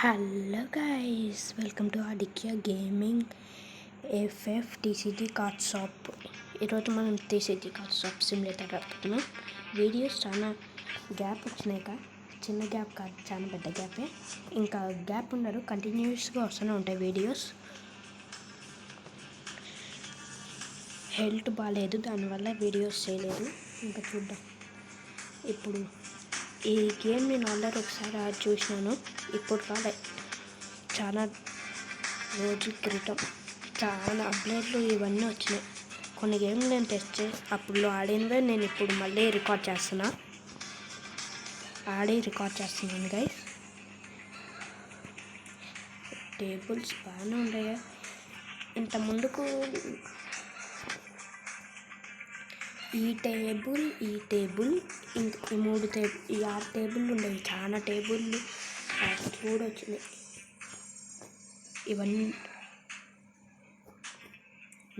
Hello guys, welcome to Aditya gaming FF TCG card shop. ఈరోజు మనం TCG card shop simulator ఆడుతున్నాం. Videos చాలా gap వచ్చినాయి, చిన్న గ్యాప్ కాదు, చాలా పెద్ద గ్యాపే. ఇంకా గ్యాప్ ఉండదు, కంటిన్యూస్గా వస్తూనే ఉంటాయి వీడియోస్. హెల్త్ బాగాలేదు, దానివల్ల వీడియోస్ చేయలేదు. ఇంకా చూద్దాం. ఇప్పుడు ఈ గేమ్ నేను ఆల్రెడీ ఒకసారి చూసినాను, ఇప్పుడు కాలే, చాలా రోజుల క్రితం. చాలా అప్డేట్లు ఇవన్నీ వచ్చినాయి. కొన్ని గేమ్లు నేను టెస్ట్ చేసి అప్పుడు ఆడినవే నేను ఇప్పుడు మళ్ళీ రికార్డ్ చేస్తున్నాను గైస్. టేబుల్స్ బాగానే ఉన్నాయా? ఇంత ముందుకు ఈ టేబుల్ ఇంక ఈ 6 టేబుల్ ఉండేవి. చాలా టేబుల్లు కూడా వచ్చినాయి. ఇవన్నీ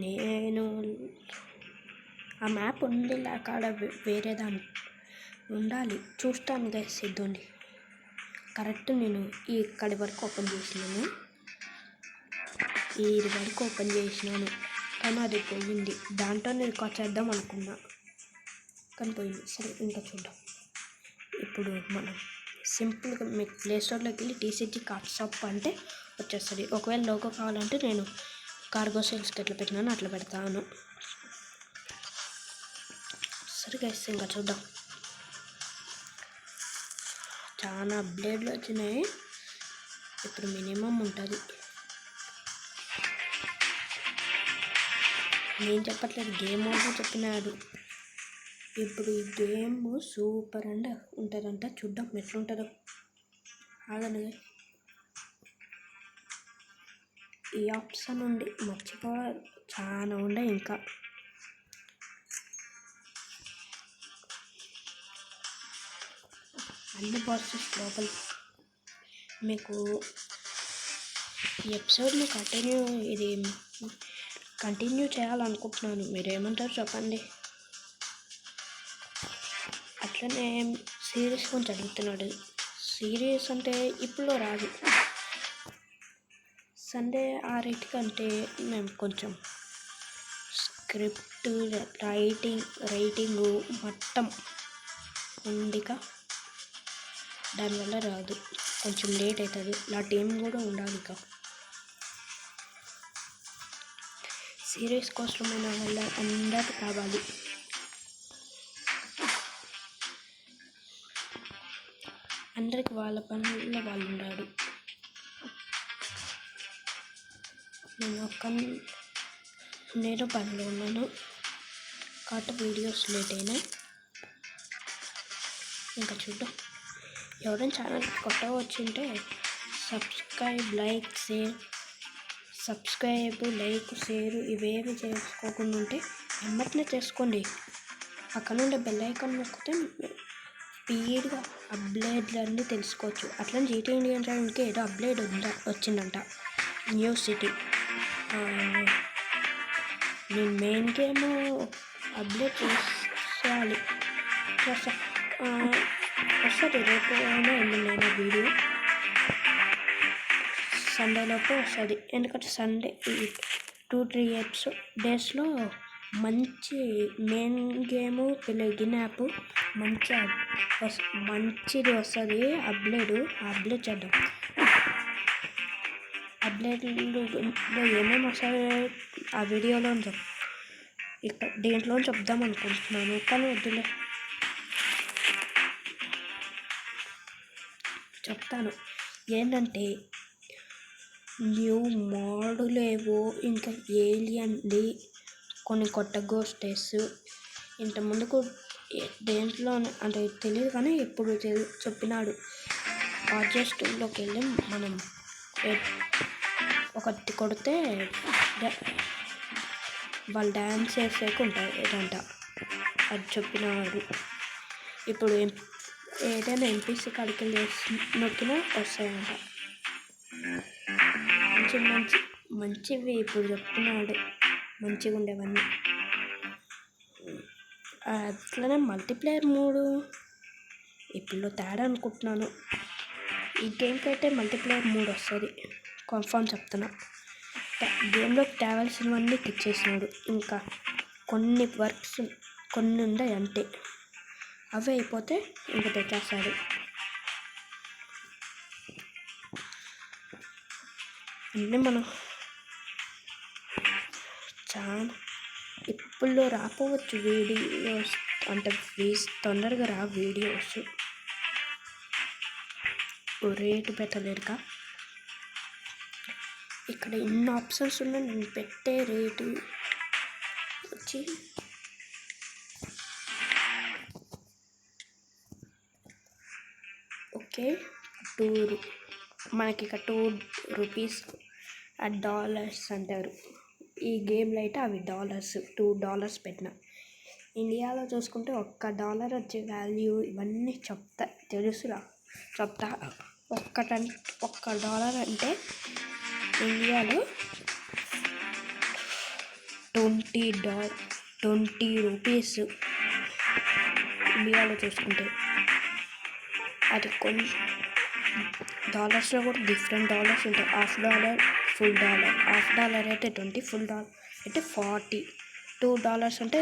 నేను ఆ మ్యాప్ ఉంది అక్కడ, వేరే దాన్ని ఉండాలి, చూస్తాను గైస్. ఇద్దండి, కరెక్ట్ నేను ఇక్కడి వరకు ఓపెన్ చేసినాను, కానీ అది పోయింది. దాంట్లో నేను రికార్డ్ చేద్దాం అనుకున్నా, కానీ పోయింది. సరే, ఇంకా చూద్దాం. ఇప్పుడు మనం సింపుల్గా మీకు ప్లే స్టోర్లోకి వెళ్ళి టీసీజీ కార్డ్ షాప్ అంటే వచ్చేస్తుంది. ఒకవేళ లోగో కావాలంటే నేను కార్గో సేల్స్కి ఎట్లా పెట్టినాను అట్లా పెడతాను. సరే గైస్, ఇంకా చూద్దాం. చాలా అప్డేట్లు వచ్చినాయి. ఇప్పుడు మినిమం ఉంటుంది, నేను చెప్పట్లేదు, గేమ్ ఓవర్ చెప్పినాడు. ఇప్పుడు ఈ గేమ్ సూపర్ ఉంటుందంట. చూద్దాం ఎట్లుంటుందో. ఆగండి, ఈ ఆప్షన్ ఉండి మర్చిపోవాలి, చాలా ఉండే. ఇంకా అన్ని ప్రాసెస్ లోపల మీకు ఈ ఎపిసోడ్ని కంటిన్యూ చేయాలనుకుంటున్నాను. మీరేమంటారు చెప్పండి. అట్లనే సీరియస్ గురించి అడుగుతున్నాడు. సీరియస్ అంటే ఇప్పుడు రాదు, సండే 6 కంటే మేము కొంచెం స్క్రిప్ట్ రైటింగ్ మొత్తం ఉందిగా, దానివల్ల రాదు, కొంచెం లేట్ అవుతుంది. నా టీం కూడా ఉండాలి. ఇక సీరియస్ కోసమైన వల్ల అందరూ కావాలి. అందరికి వాళ్ళ పనుల్లో వాళ్ళు ఉన్నాడు. నేను పనిలో ఉన్నాను కాబట్టి వీడియోస్ లేట్ అయినాయి. ఇంకా చూద్దాం. ఎవరైనా ఛానల్ కొత్తగా వచ్చింటే సబ్స్క్రైబ్, లైక్, షేర్ ఇవేమి చేసుకోకుండా ఉంటే వెంటనే చేసుకోండి. పక్కన ఉండే బెల్ ఐకాన్ నొక్కితే స్పీడ్గా అప్డేట్లన్నీ తెలుసుకోవచ్చు. అట్లనే జీటీ ఇండియన్ ఛానల్కి ఏదో అప్డేట్ వచ్చిందంట, న్యూ సిటీ. నేను మెయిన్ గేమ్ అప్డేట్ చేయాలి, వస్తుంది రేపు అయినా ఎల్లుండైనా. వీడియో సండేలోపు వస్తుంది, ఎందుకంటే సండే 2-3 డేస్లో మంచి మెయిన్ గేము ప్లగిన్ యాప్ మంచిది వస్తుంది. అప్డేట్ చేద్దాం. అప్డేట్లో ఏమేమి వస్తాయో ఆ వీడియోలో దీంట్లో చెప్దాం అనుకుంటున్నాను, కానీ వద్దులే, చెప్తాను. ఏంటంటే న్యూ మోడలేవో, ఇంకా ఏలియన్ది కొన్ని కొత్త గోస్టెస్ ఇంత ముందుకు దేంట్లో అంటే తెలియదు, కానీ ఎప్పుడు చెప్పినాడు. ఆర్జెస్ట్లోకి వెళ్ళి మనం ఒకటి కొడితే వాళ్ళు డ్యాన్స్ చేసేకి ఉంటుంది ఏదంట, అది చెప్పినాడు. ఇప్పుడు ఏదైనా ఎంపీసీ కాడికి నొక్కినా వస్తాయంట, మంచివి ఇప్పుడు చెప్తున్నాడు, మంచిగా ఉండేవన్నీ. అట్లనే మల్టీప్లేయర్ 3 ఇప్పుడు తేడా అనుకుంటున్నాను. ఈ గేమ్కి అయితే మల్టీప్లేయర్ మోడ్ వస్తుంది, కన్ఫర్మ్ చెప్తున్నా. గేమ్లోకి తేవాల్సినవన్నీ తెచ్చేసినాడు. ఇంకా కొన్ని వర్క్స్ కొన్ని ఉన్నాయి అంతే, అవి అయిపోతే ఇంకా తెచ్చేస్తాడు. అంటే మనం చాలా ఇప్పుడు రాపోవచ్చు వీడియోస్, అంటే తొందరగా రా వీడియోస్, రేటు పెట్టలేరుగా. ఇక్కడ ఇన్ని ఆప్షన్స్ ఉన్నాయి, నేను పెట్టే రేటు వచ్చి ఓకే మనకి ఇక ₹2 డాలర్స్ అంటారు. ఈ గేమ్లో అయితే అవి డాలర్స్, $2 పెట్టిన. ఇండియాలో చూసుకుంటే $1 వచ్చే వాల్యూ ఇవన్నీ తెలుసురా చెప్తా. $1 అంటే ఇండియాలో ₹20. ఇండియాలో చూసుకుంటే అది కొన్ని డాలర్స్లో కూడా డిఫరెంట్ డాలర్స్ ఉంటాయి. $1, ఫుల్ డాలర్. $1 అయితే 20, ఫుల్ డాలర్ అయితే 40, $2 అంటే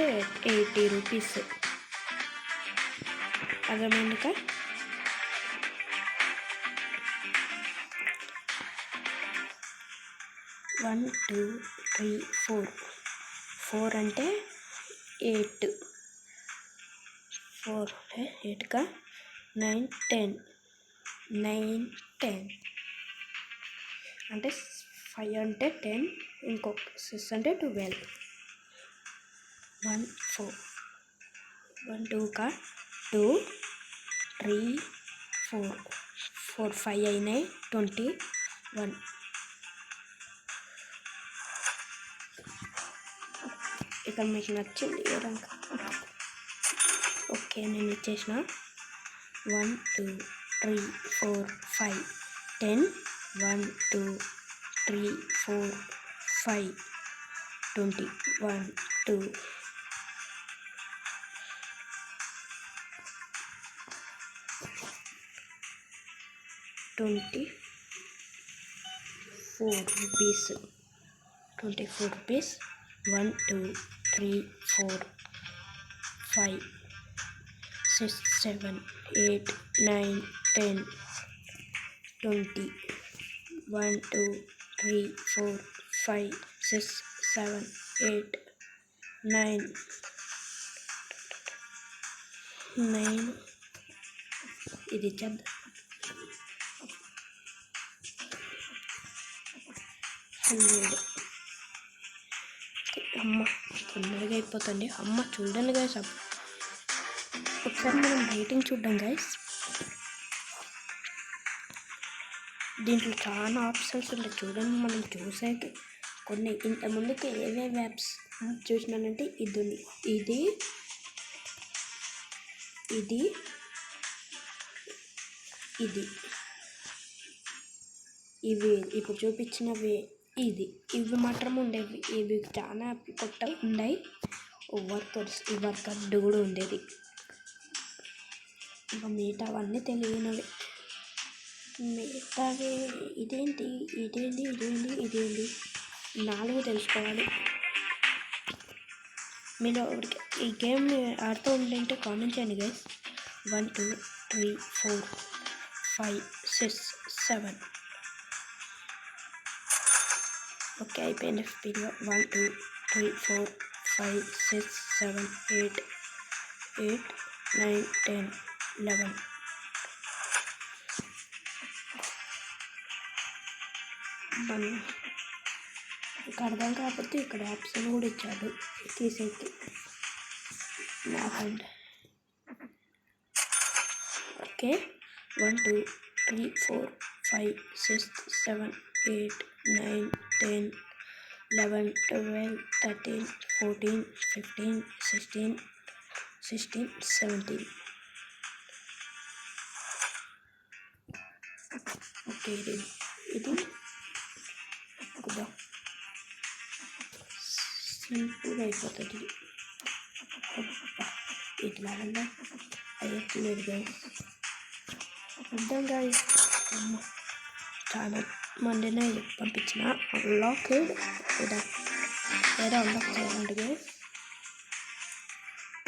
₹80. అర్థమైందిగా. వన్ 2 3 4 అంటే 8, 4 అంటే 8గా 9 10 అంటే 5 అంటే 10, ఇంకొక 6 అంటే 12. 1 4 1 2గా 2 3 4 4 5 అయినాయి 21. ఇక్కడ మీకు నచ్చింది ఏ రంగు? ఓకే, నేను ఇచ్చేసిన. 1 2 3 4 5 10 1 2 3 4 5 20 1 2 ₹24. 1 2 3 4 5 6 7 8 9 10 20 1 2 3 4 5 6 7 8 9 ఇది చేద్దాం. అమ్మ తొందరగా అయిపోతుంది. అమ్మ చూడండి గైస్, ఒకసారి మనం రేటింగ్ చూద్దాం గైస్. దీంట్లో చాలా ఆప్షన్స్ ఉంటాయి చూడండి. మనం చూసాక కొన్ని ఇంతకుముందుకి ఏవేవి యాప్స్ చూసినానంటే ఇది ఇవి ఇప్పుడు చూపించినవి ఇవి మాత్రం ఉండేవి. ఇవి చాలా కొత్త ఉన్నాయి. వర్కర్ కూడా ఉండేది. ఇంకా మిగతావన్నీ తెలియనివి. మిగతావి ఇదేంటి 4 తెలుసుకోవాలి. మీరు ఈ గేమ్ ఆడుతూ ఉంటే కామెంట్ చేయండి గైస్. 1 2 3 4 5 6 7. ఓకే, అయిపోయింది వీడియో. 1 2 3 4 5 6 7 8 9 10 11. ఇక్కడ అర్థం కాకపోతే ఇక్కడ ఆప్షన్ కూడా ఇచ్చాడు తీసేకి. ఓకే, 1 2 3 4 5 6 7 8 9 10 11 12 13 14 15 16 17. ఓకే, ఇది కొద్దిగా సింపుల్గా అయిపోతుంది. ఇట్లా అయ్యట్లేదు గైస్, అర్థం కాదు. చాలా మందినే పంపించిన అన్లాక్ ఏదో అన్లాక్ చేయాలంటే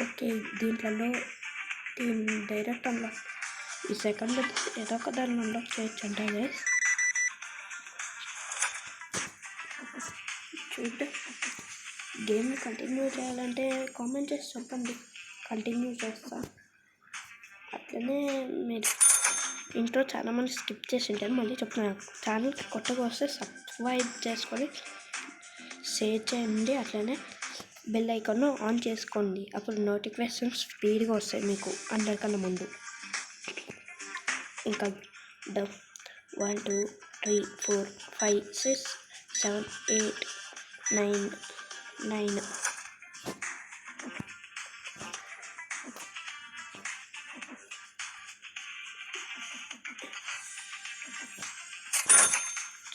ఓకే దీంట్లో డైరెక్ట్ అన్లాక్ ఈ సెకండ్ ఏదో ఒక దాన్ని అన్లాక్ చేయొచ్చు అంటే గైస్ చూద్దాం. గేమ్ కంటిన్యూ చేయాలంటే కామెంట్ చేసి చెప్పండి, కంటిన్యూ చేస్తా. అట్లనే మీరు ఇంట్లో చాలామంది స్కిప్ చేసి ఉంటారు, మళ్ళీ చెప్తున్నాను. ఛానల్కి కొత్తగా వస్తే సబ్స్క్రైబ్ చేసుకొని షేర్ చేయండి, అట్లనే బెల్ ఐకాన్ ఆన్ చేసుకోండి. అప్పుడు నోటిఫికేషన్స్ స్పీడ్గా వస్తాయి మీకు అందరికన్నా ముందు. ఇంకా 1 2 3 4 5 6 7 8 9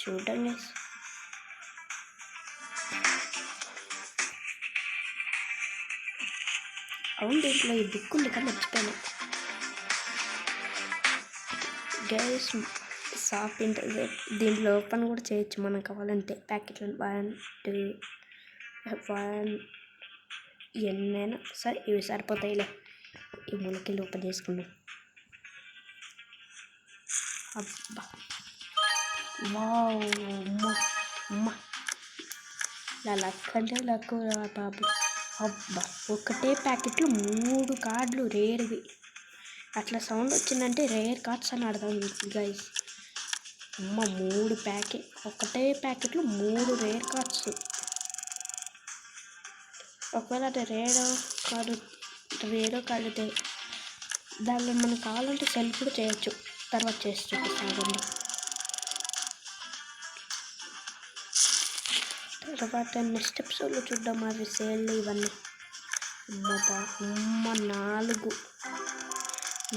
చూడండి. అవును దీంట్లో ఈ బుక్ ఉంది కానీ మర్చిపోయాను గైస్. సాఫ్ట్ ఇంటర్నెట్ దీంట్లో ఓపెన్ కూడా చేయొచ్చు మనం కావాలంటే. ప్యాకెట్లు 1 2 1 ఎన్నైనా సరే ఇవి సరిపోతాయిలే. ఈ మూలకెళ్ళి ఓపెన్ చేసుకున్నాం. అబ్బా వావ్ అమ్మ లక్ అంటే లక్ బాబు. అబ్బా ఒకటే ప్యాకెట్లో 3 కార్డులు రేర్వి. అట్లా సౌండ్ వచ్చిందంటే రేర్ కార్డ్స్ అని అర్థం గైస్. అమ్మ ఒకటే ప్యాకెట్లో 3 రేర్ కార్డ్స్. ఒకవేళ అది రేరో కార్డు అయితే దానిలో మనకు కావాలంటే సెల్ కూడా చేయొచ్చు. తర్వాత చేసి చూపిస్తాను. తర్వాత నెక్స్ట్ ఎపిసోడ్లో చూద్దాం అవి సేల్ ఇవన్నీ. అమ్మ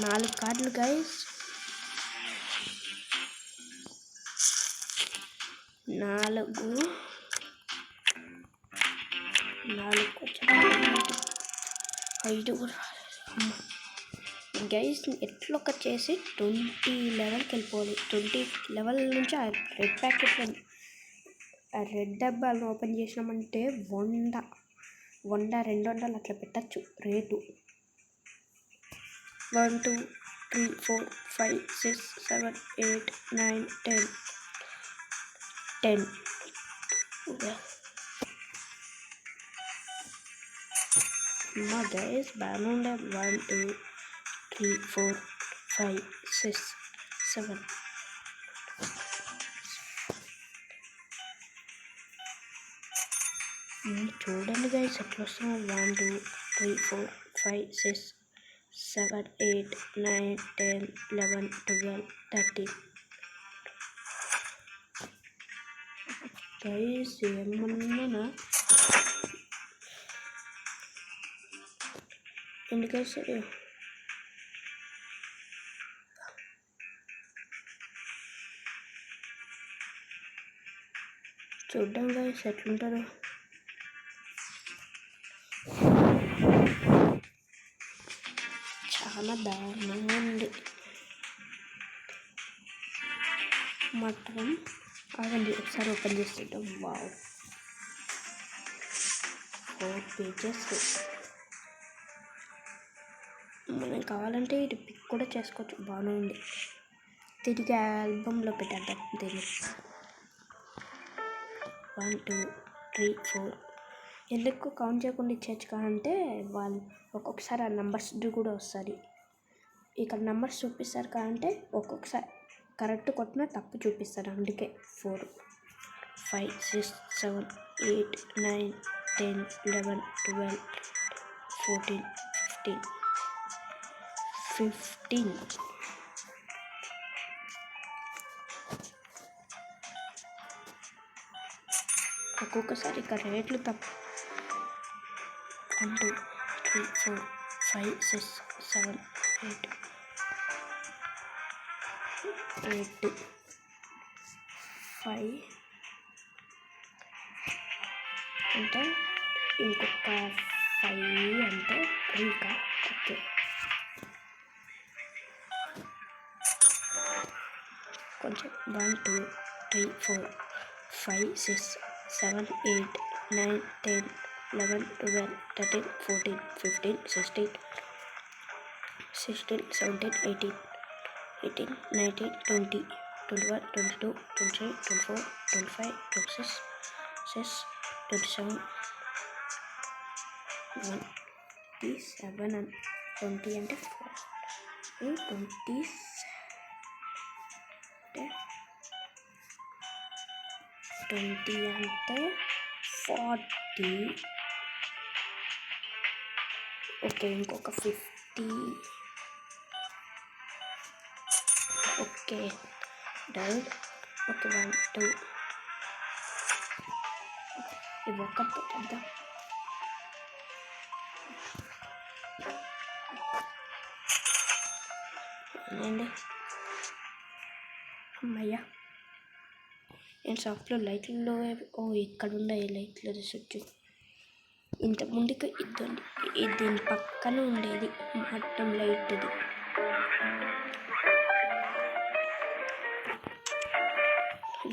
4 కార్డులు గైస్. 4 5 కూడా గైస్. ఎట్లొక్క చేసి 20 లెవెల్కి వెళ్ళిపోవాలి. 20 లెవెల్ నుంచి ఆ రెడ్ ప్యాకెట్లో ఆ రెడ్ డబ్బాలను ఓపెన్ చేసినామంటే 100 200 అట్లా పెట్టచ్చు రేటు. 1 2 3 4 5 6 7 8 9 10 మా గైస్ బాగానే ఉండే. 1 2 3 4 5 6 7 చూడండి గైస్ ఎట్లా వస్తున్నాం. 1 2 3 4 5 6 7 8 9 10 11 12 13 గైస్. ఏమన్నా ఎందుకంటే చూద్దాం గైస్ ఎట్లుంటారో. చాలా దారుణంగా ఉంది మాత్రం. అదండి ఒకసారి ఓపెన్ చేస్తుంటాం. Wow 4 pages. మనం కావాలంటే ఇది పిక్ కూడా చేసుకోవచ్చు. బాగానే ఉంది. తిరిగి ఆల్బంలో పెట్టేద్దాం దీన్ని. 1 2 3 4 ఎందుకు కౌంట్ చేయకుండా ఇచ్చేచ్చు కానంటే వాళ్ళు ఒక్కొక్కసారి ఆ నెంబర్స్ కూడా వస్తుంది. ఇక్కడ నెంబర్స్ చూపిస్తారు కానంటే ఒక్కొక్కసారి కరెక్ట్ కొట్టినా తప్పు చూపిస్తారు. అందుకే 4 5 6 7 8 9 10 11 12 14 15 ఒక్కొక్కసారి ఇక్కడ రేట్లు తప్పు. 1 2 3 4 5 6 7 8 5 అంటే ఇంకొక 5 అంటే 3కా. ఓకే కొంచెం 1 2 3 4 5 6 7 8 9 10 11 12 13 14 15 16 17 18 19 20 21 22 23 24 25 26 27 27 and 20 అంటే 20 అంటే 40. ఓకే, ఇంకొక 50. Okay done. ఓకే 1 2 ఇవి ఒక్కటి పెద్దాం. అండి అమ్మయ్యా, నేను షాప్లో లైట్లలో ఇక్కడ ఉన్నాయి లైట్ల స్విచ్. ఇంతకుముందుకు దీని పక్కన ఉండేది మొత్తం లైట్. ఇది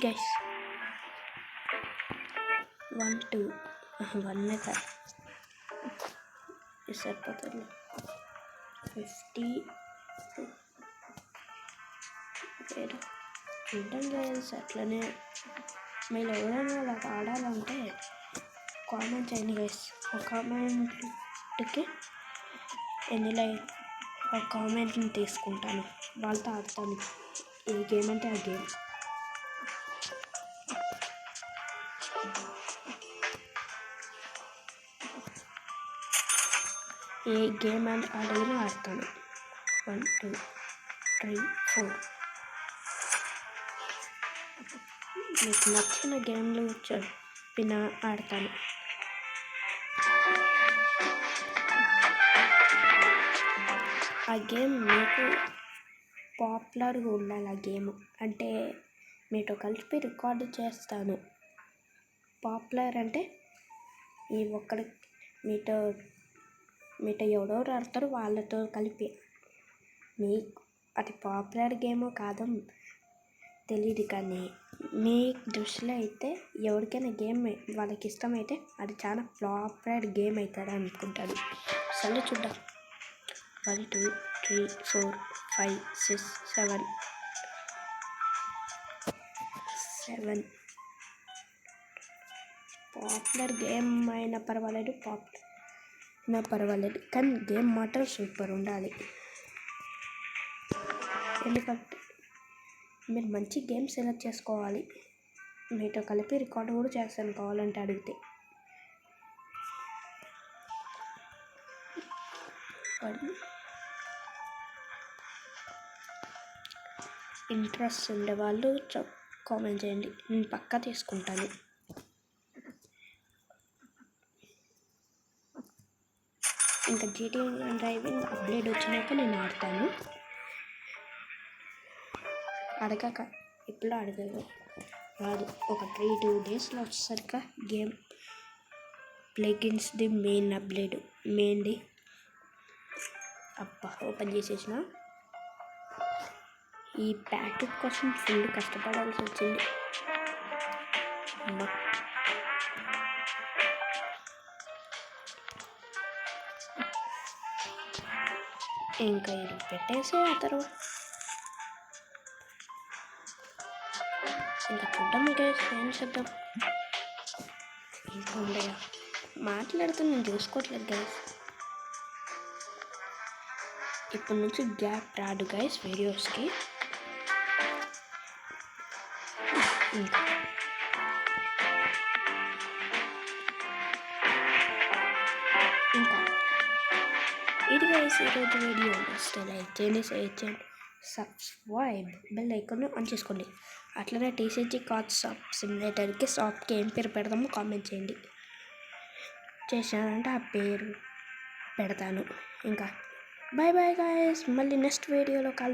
గైస్ 1 2 1 కదా సరిపోతుంది. 50 చూద్దాం గైస్. అట్లనే మీరు ఎవరైనా అలా ఆడాలంటే కామెంట్ చేయండి గైస్. ఒక కామెంట్కి ఎన్ని లైక్ ఒక కామెంట్ని తీసుకుంటాను, వాళ్ళతో ఆడతాను. ఏ గేమ్ అంటే ఆ గేమ్. ఏ గేమ్ అంటే ఆడైనా ఆడతాను. 1 2 3 4 మీకు నచ్చిన గేమ్లు చెప్పిన ఆడతాను. ఆ గేమ్ మీకు పాపులర్గా ఉండాలి. ఆ గేమ్ అంటే మీతో కలిపి రికార్డు చేస్తాను. పాపులర్ అంటే ఈ ఒక్కడి మీతో ఎవరెవరు ఆడతారో వాళ్ళతో కలిపి. మీకు అది పాపులర్ గేమో కాదో తెలియదు, కానీ మీ దృష్టిలో అయితే ఎవరికైనా గేమ్ వాళ్ళకి ఇష్టమైతే అది చాలా పాపులర్ గేమ్ అవుతుంది అనుకుంటాడు. సరే చూద్దాం. 1 2 3 4 5 6 7 పాపులర్ గేమ్ అయినా పర్వాలేదు, పర్వాలేదు, కానీ గేమ్ మాత్రం సూపర్ ఉండాలి. ఎందుకంటే మీరు మంచి గేమ్ సెలెక్ట్ చేసుకోవాలి. మీతో కలిపి రికార్డు కూడా చేస్తాను కావాలంటే అడిగితే. ఇంట్రెస్ట్ ఉండేవాళ్ళు కామెంట్ చేయండి, నేను పక్కా తీసుకుంటాను. ఇంకా GTA డ్రైవింగ్ అప్డేట్ వచ్చినాక నేను ఆడతాను. అడగక ఇప్పుడు అడగదు రాదు. ఒక 3-2 డేస్లో వచ్చేసరికి గేమ్ ప్లగిన్స్ది మెయిన్ అప్డేట్ మెయిన్ది. అబ్బా, ఓపెన్ చేసేసిన. ఈ ప్యాకెట్ కోసం ఫుల్ కష్టపడాల్సి వచ్చింది. ఇంకా ఇది పెట్టేసి ఆ తర్వాత ఇంకా చూద్దాం. గైస్ ఏం చేద్దాం. ఇంకా ఉండగా మాట్లాడుతూ నేను చూసుకోవట్లేదు గైస్. ఇప్పటి నుంచి గ్యాప్ రాదు గైస్ వీడియోస్కి. ఇంకా ఇది గైస్ ఈరోజు వీడియో వస్తే లైక్ చేయండి, షేర్ చేయండి, సబ్స్క్రైబ్, బెల్ ఐకాన్ ఆన్ చేసుకోండి. అట్లనే TCG కార్డ్ షాప్ సిమ్యులేటర్కి షాప్కి ఏం పేరు పెడతామో కామెంట్ చేయండి. చేశానంటే ఆ పేరు పెడతాను. ఇంకా బాయ్ బాయ్ గైస్, మళ్ళీ నెక్స్ట్ వీడియోలో